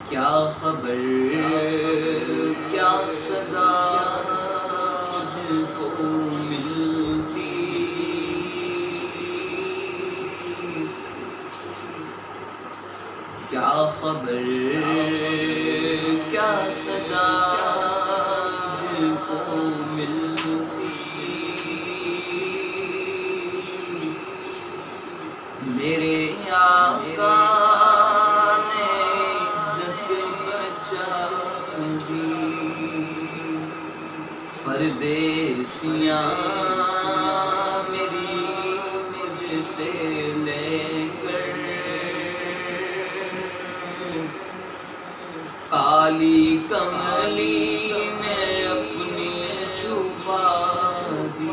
کیا خبر کیا سزا مجھ کو ملتی، کیا خبر کیا سزا مجھ کو ملتی، میرے آقا پردیسیاں میری مجھ سے لے کر کالی کملی میں اپنی چھپا دی،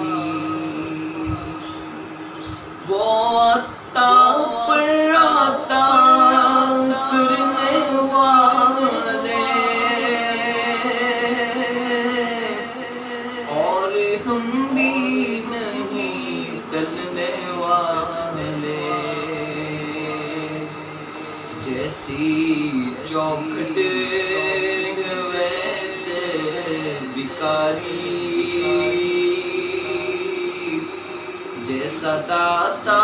وہ عطا پر عطا کرنے والے ہم بھی نہیں ٹلنے والے، جیسی چوکھٹ ویسے بھکاری، جیسا داتا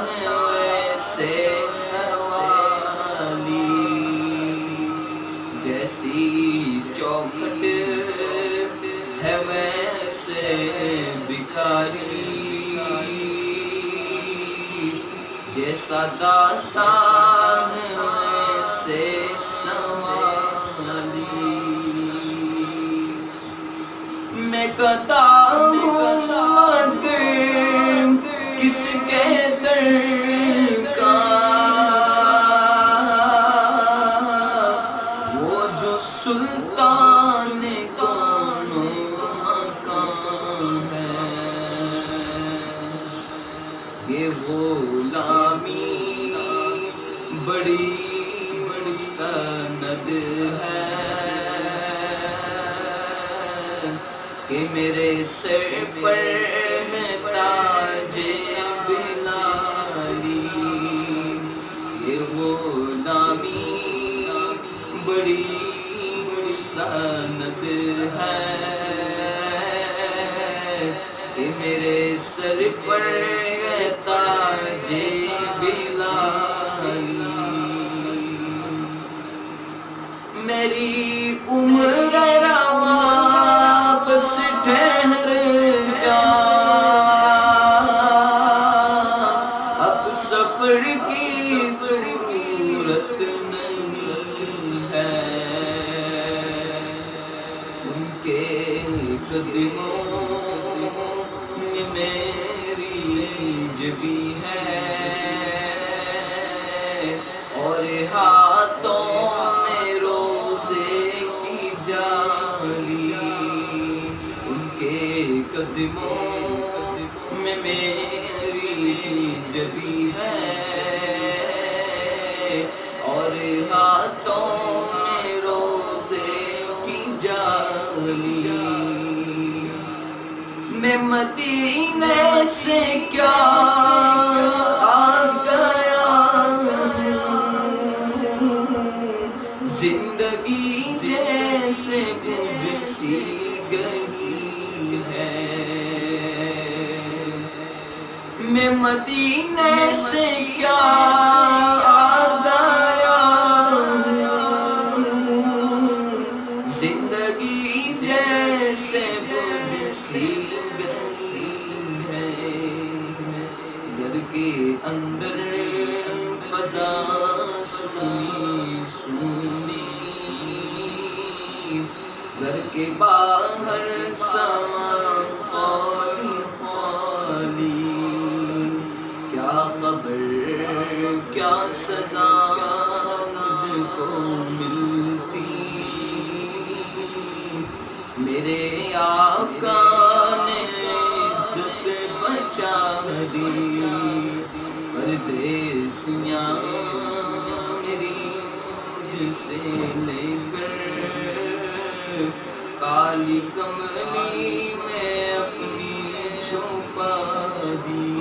ہے ویسے سوالی، جیسی چوکھٹ ہے ویسے بھکاری، جیسا داتا ہے ویسے سوالی، میں گدا ہوں مگر کس کے در کا، وہ جو سلطان یہ غلامی بڑی مستند ہے کہ میرے سر پر ہے تاج بلالی، یہ غلامی بڑی مستند ہے کہ میرے سر پر ہے تاج بلالی، میری عمر رواں بس ٹھہر جا، اب سفر کی ضرورت نہیں ہے، ان کے قدموں میں میری جبی ہے، اور ہاتھوں میں روزے کی جالی، ان کے قدموں میں میری جبی ہے، اور ہاتھوں میں روزے کی جالی، میں مدینے سے کیا آ گیا، زندگی جیسے مجھ سی گئی ہے، میں مدینے سے کیا آ گیا، زندگی جیسے مجھ سی گھر کے اندر فضا سونی سونی، گھر کے باہر سامان خالی خالی، کیا خبر کیا سزا مجھ کو ملتی، میرے آقا نے عزت بچا دی، پردیسیاں میری مجھ سے لے کر کالی کملی میں اپنی چھپا دی،